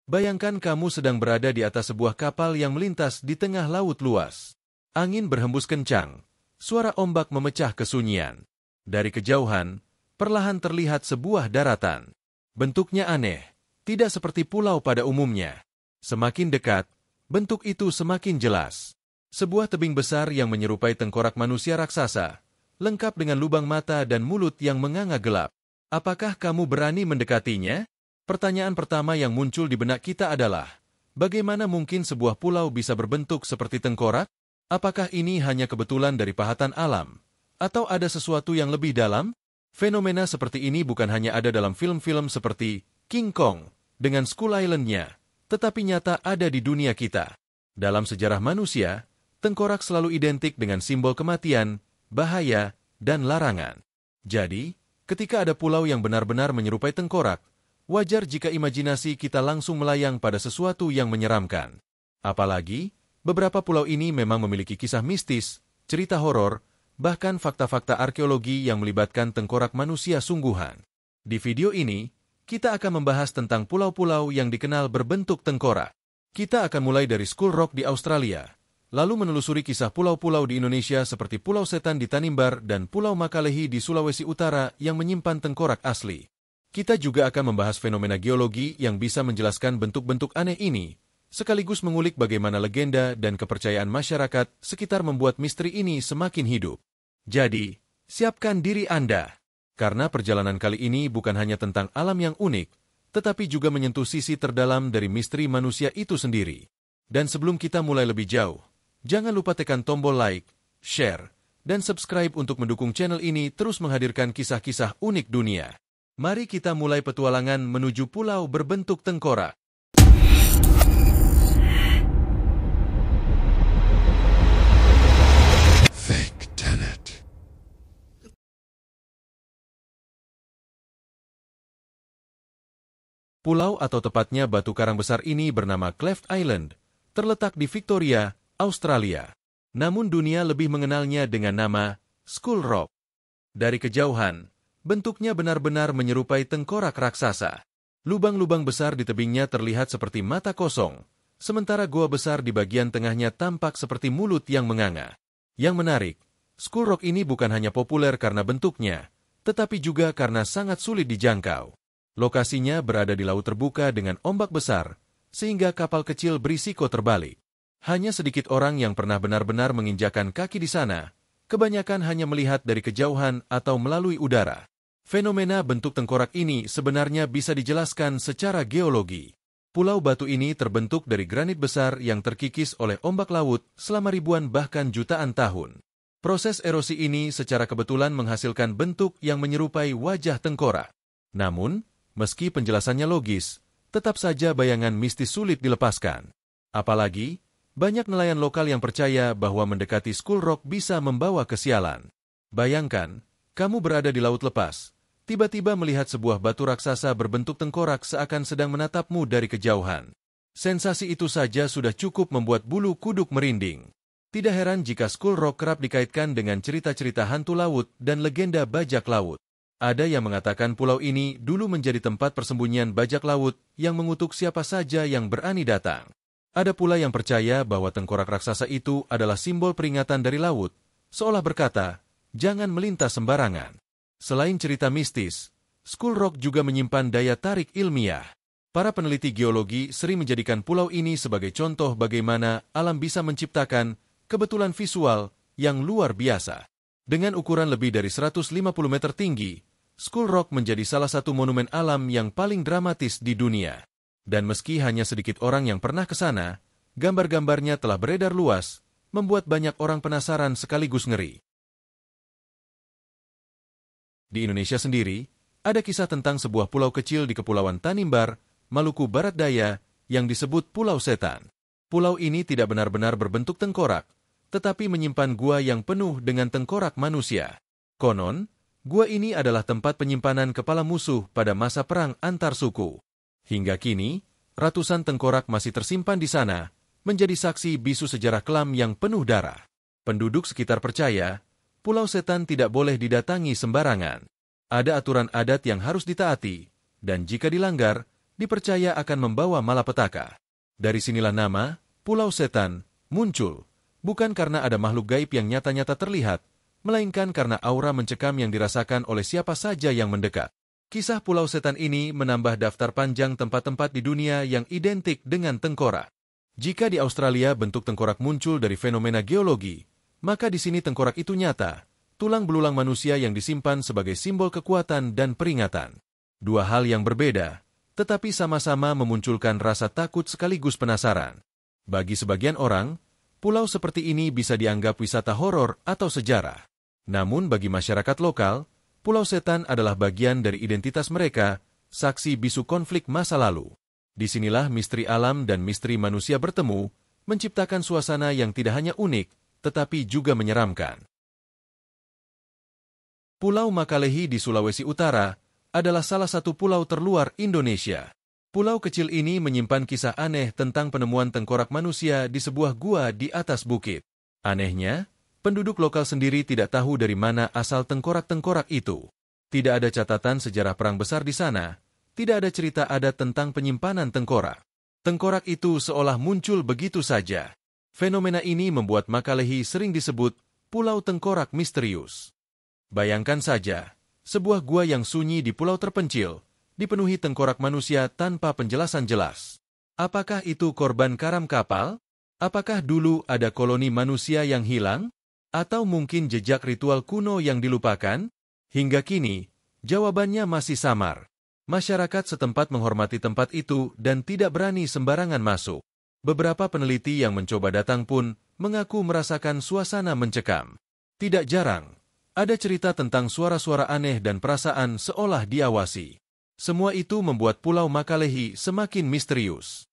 Bayangkan kamu sedang berada di atas sebuah kapal yang melintas di tengah laut luas. Angin berhembus kencang, suara ombak memecah kesunyian. Dari kejauhan, perlahan terlihat sebuah daratan. Bentuknya aneh, tidak seperti pulau pada umumnya. Semakin dekat, bentuk itu semakin jelas. Sebuah tebing besar yang menyerupai tengkorak manusia raksasa, lengkap dengan lubang mata dan mulut yang menganga gelap. Apakah kamu berani mendekatinya? Pertanyaan pertama yang muncul di benak kita adalah, bagaimana mungkin sebuah pulau bisa berbentuk seperti tengkorak? Apakah ini hanya kebetulan dari pahatan alam? Atau ada sesuatu yang lebih dalam? Fenomena seperti ini bukan hanya ada dalam film-film seperti King Kong dengan Skull Island-nya, tetapi nyata ada di dunia kita. Dalam sejarah manusia, tengkorak selalu identik dengan simbol kematian, bahaya, dan larangan. Jadi, ketika ada pulau yang benar-benar menyerupai tengkorak, wajar jika imajinasi kita langsung melayang pada sesuatu yang menyeramkan. Apalagi, beberapa pulau ini memang memiliki kisah mistis, cerita horor, bahkan fakta-fakta arkeologi yang melibatkan tengkorak manusia sungguhan. Di video ini, kita akan membahas tentang pulau-pulau yang dikenal berbentuk tengkorak. Kita akan mulai dari Skull Rock di Australia, lalu menelusuri kisah pulau-pulau di Indonesia seperti Pulau Setan di Tanimbar dan Pulau Makalehi di Sulawesi Utara yang menyimpan tengkorak asli. Kita juga akan membahas fenomena geologi yang bisa menjelaskan bentuk-bentuk aneh ini, sekaligus mengulik bagaimana legenda dan kepercayaan masyarakat sekitar membuat misteri ini semakin hidup. Jadi, siapkan diri Anda, karena perjalanan kali ini bukan hanya tentang alam yang unik, tetapi juga menyentuh sisi terdalam dari misteri manusia itu sendiri. Dan sebelum kita mulai lebih jauh, jangan lupa tekan tombol like, share, dan subscribe untuk mendukung channel ini terus menghadirkan kisah-kisah unik dunia. Mari kita mulai petualangan menuju pulau berbentuk tengkorak. Fake Tenet. Pulau atau tepatnya batu karang besar ini bernama Cleft Island, terletak di Victoria, Australia. Namun dunia lebih mengenalnya dengan nama Skull Rock. Dari kejauhan, bentuknya benar-benar menyerupai tengkorak raksasa. Lubang-lubang besar di tebingnya terlihat seperti mata kosong, sementara gua besar di bagian tengahnya tampak seperti mulut yang menganga. Yang menarik, Skull Rock ini bukan hanya populer karena bentuknya, tetapi juga karena sangat sulit dijangkau. Lokasinya berada di laut terbuka dengan ombak besar, sehingga kapal kecil berisiko terbalik. Hanya sedikit orang yang pernah benar-benar menginjakan kaki di sana, kebanyakan hanya melihat dari kejauhan atau melalui udara. Fenomena bentuk tengkorak ini sebenarnya bisa dijelaskan secara geologi. Pulau batu ini terbentuk dari granit besar yang terkikis oleh ombak laut selama ribuan bahkan jutaan tahun. Proses erosi ini secara kebetulan menghasilkan bentuk yang menyerupai wajah tengkorak. Namun, meski penjelasannya logis, tetap saja bayangan mistis sulit dilepaskan. Apalagi, banyak nelayan lokal yang percaya bahwa mendekati Skull Rock bisa membawa kesialan. Bayangkan, kamu berada di laut lepas, tiba-tiba melihat sebuah batu raksasa berbentuk tengkorak seakan sedang menatapmu dari kejauhan. Sensasi itu saja sudah cukup membuat bulu kuduk merinding. Tidak heran jika Skull Rock kerap dikaitkan dengan cerita-cerita hantu laut dan legenda bajak laut. Ada yang mengatakan pulau ini dulu menjadi tempat persembunyian bajak laut yang mengutuk siapa saja yang berani datang. Ada pula yang percaya bahwa tengkorak raksasa itu adalah simbol peringatan dari laut, seolah berkata, jangan melintas sembarangan. Selain cerita mistis, Skull Rock juga menyimpan daya tarik ilmiah. Para peneliti geologi sering menjadikan pulau ini sebagai contoh bagaimana alam bisa menciptakan kebetulan visual yang luar biasa. Dengan ukuran lebih dari 150 meter tinggi, Skull Rock menjadi salah satu monumen alam yang paling dramatis di dunia. Dan meski hanya sedikit orang yang pernah ke sana, gambar-gambarnya telah beredar luas, membuat banyak orang penasaran sekaligus ngeri. Di Indonesia sendiri, ada kisah tentang sebuah pulau kecil di Kepulauan Tanimbar, Maluku Barat Daya, yang disebut Pulau Setan. Pulau ini tidak benar-benar berbentuk tengkorak, tetapi menyimpan gua yang penuh dengan tengkorak manusia. Konon, gua ini adalah tempat penyimpanan kepala musuh pada masa perang antar suku. Hingga kini, ratusan tengkorak masih tersimpan di sana, menjadi saksi bisu sejarah kelam yang penuh darah. Penduduk sekitar percaya, Pulau Setan tidak boleh didatangi sembarangan. Ada aturan adat yang harus ditaati, dan jika dilanggar, dipercaya akan membawa malapetaka. Dari sinilah nama Pulau Setan muncul, bukan karena ada makhluk gaib yang nyata-nyata terlihat, melainkan karena aura mencekam yang dirasakan oleh siapa saja yang mendekat. Kisah Pulau Setan ini menambah daftar panjang tempat-tempat di dunia yang identik dengan tengkorak. Jika di Australia bentuk tengkorak muncul dari fenomena geologi, maka di sini tengkorak itu nyata, tulang belulang manusia yang disimpan sebagai simbol kekuatan dan peringatan. Dua hal yang berbeda, tetapi sama-sama memunculkan rasa takut sekaligus penasaran. Bagi sebagian orang, pulau seperti ini bisa dianggap wisata horor atau sejarah. Namun bagi masyarakat lokal, Pulau Setan adalah bagian dari identitas mereka, saksi bisu konflik masa lalu. Disinilah misteri alam dan misteri manusia bertemu, menciptakan suasana yang tidak hanya unik, tetapi juga menyeramkan. Pulau Makalehi di Sulawesi Utara adalah salah satu pulau terluar Indonesia. Pulau kecil ini menyimpan kisah aneh tentang penemuan tengkorak manusia di sebuah gua di atas bukit. Anehnya, penduduk lokal sendiri tidak tahu dari mana asal tengkorak-tengkorak itu. Tidak ada catatan sejarah perang besar di sana, tidak ada cerita adat tentang penyimpanan tengkorak. Tengkorak itu seolah muncul begitu saja. Fenomena ini membuat Makalehi sering disebut Pulau Tengkorak Misterius. Bayangkan saja, sebuah gua yang sunyi di pulau terpencil, dipenuhi tengkorak manusia tanpa penjelasan jelas. Apakah itu korban karam kapal? Apakah dulu ada koloni manusia yang hilang? Atau mungkin jejak ritual kuno yang dilupakan? Hingga kini, jawabannya masih samar. Masyarakat setempat menghormati tempat itu dan tidak berani sembarangan masuk. Beberapa peneliti yang mencoba datang pun mengaku merasakan suasana mencekam. Tidak jarang, ada cerita tentang suara-suara aneh dan perasaan seolah diawasi. Semua itu membuat Pulau Makalehi semakin misterius.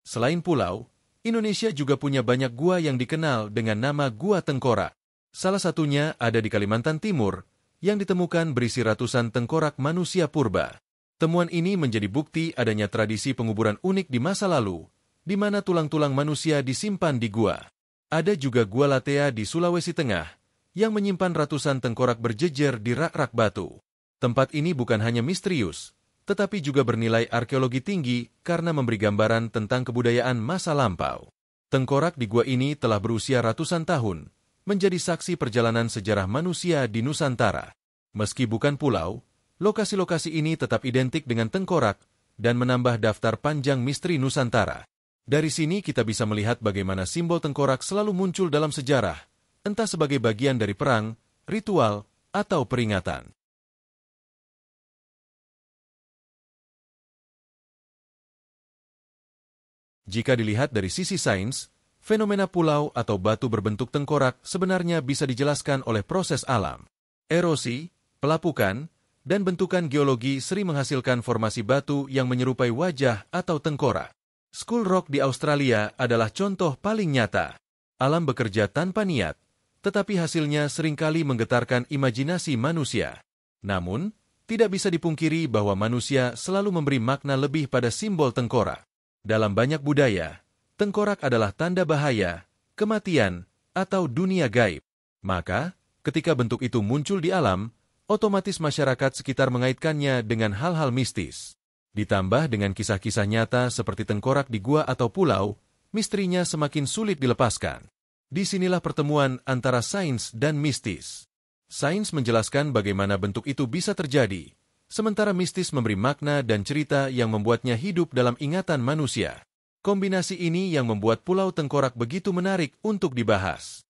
Selain pulau, Indonesia juga punya banyak gua yang dikenal dengan nama Gua Tengkorak. Salah satunya ada di Kalimantan Timur, yang ditemukan berisi ratusan tengkorak manusia purba. Temuan ini menjadi bukti adanya tradisi penguburan unik di masa lalu, di mana tulang-tulang manusia disimpan di gua. Ada juga Gua Latea di Sulawesi Tengah, yang menyimpan ratusan tengkorak berjejer di rak-rak batu. Tempat ini bukan hanya misterius, tetapi juga bernilai arkeologi tinggi karena memberi gambaran tentang kebudayaan masa lampau. Tengkorak di gua ini telah berusia ratusan tahun, menjadi saksi perjalanan sejarah manusia di Nusantara. Meski bukan pulau, lokasi-lokasi ini tetap identik dengan tengkorak dan menambah daftar panjang misteri Nusantara. Dari sini kita bisa melihat bagaimana simbol tengkorak selalu muncul dalam sejarah, entah sebagai bagian dari perang, ritual, atau peringatan. Jika dilihat dari sisi sains, fenomena pulau atau batu berbentuk tengkorak sebenarnya bisa dijelaskan oleh proses alam. Erosi, pelapukan, dan bentukan geologi sering menghasilkan formasi batu yang menyerupai wajah atau tengkorak. Skull Rock di Australia adalah contoh paling nyata. Alam bekerja tanpa niat, tetapi hasilnya seringkali menggetarkan imajinasi manusia. Namun, tidak bisa dipungkiri bahwa manusia selalu memberi makna lebih pada simbol tengkorak. Dalam banyak budaya, tengkorak adalah tanda bahaya, kematian, atau dunia gaib. Maka, ketika bentuk itu muncul di alam, otomatis masyarakat sekitar mengaitkannya dengan hal-hal mistis. Ditambah dengan kisah-kisah nyata seperti tengkorak di gua atau pulau, misterinya semakin sulit dilepaskan. Disinilah pertemuan antara sains dan mistis. Sains menjelaskan bagaimana bentuk itu bisa terjadi, sementara mistis memberi makna dan cerita yang membuatnya hidup dalam ingatan manusia. Kombinasi ini yang membuat Pulau Tengkorak begitu menarik untuk dibahas.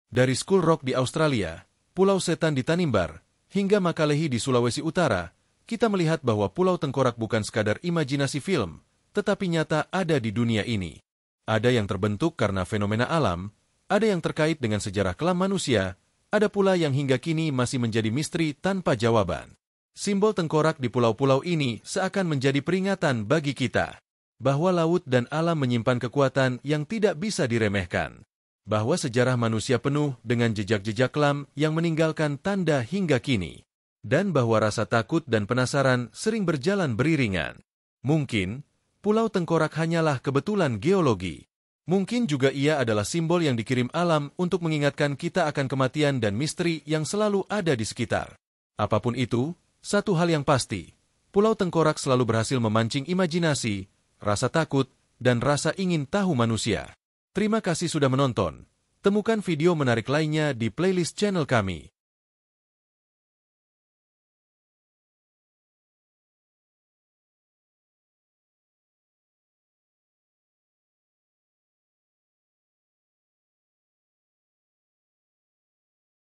Dari Skull Rock di Australia, Pulau Setan di Tanimbar, hingga Makalehi di Sulawesi Utara, kita melihat bahwa Pulau Tengkorak bukan sekadar imajinasi film, tetapi nyata ada di dunia ini. Ada yang terbentuk karena fenomena alam, ada yang terkait dengan sejarah kelam manusia, ada pula yang hingga kini masih menjadi misteri tanpa jawaban. Simbol tengkorak di pulau-pulau ini seakan menjadi peringatan bagi kita, bahwa laut dan alam menyimpan kekuatan yang tidak bisa diremehkan, bahwa sejarah manusia penuh dengan jejak-jejak kelam yang meninggalkan tanda hingga kini, dan bahwa rasa takut dan penasaran sering berjalan beriringan. Mungkin, Pulau Tengkorak hanyalah kebetulan geologi. Mungkin juga ia adalah simbol yang dikirim alam untuk mengingatkan kita akan kematian dan misteri yang selalu ada di sekitar. Apapun itu, satu hal yang pasti, Pulau Tengkorak selalu berhasil memancing imajinasi, rasa takut, dan rasa ingin tahu manusia. Terima kasih sudah menonton. Temukan video menarik lainnya di playlist channel kami.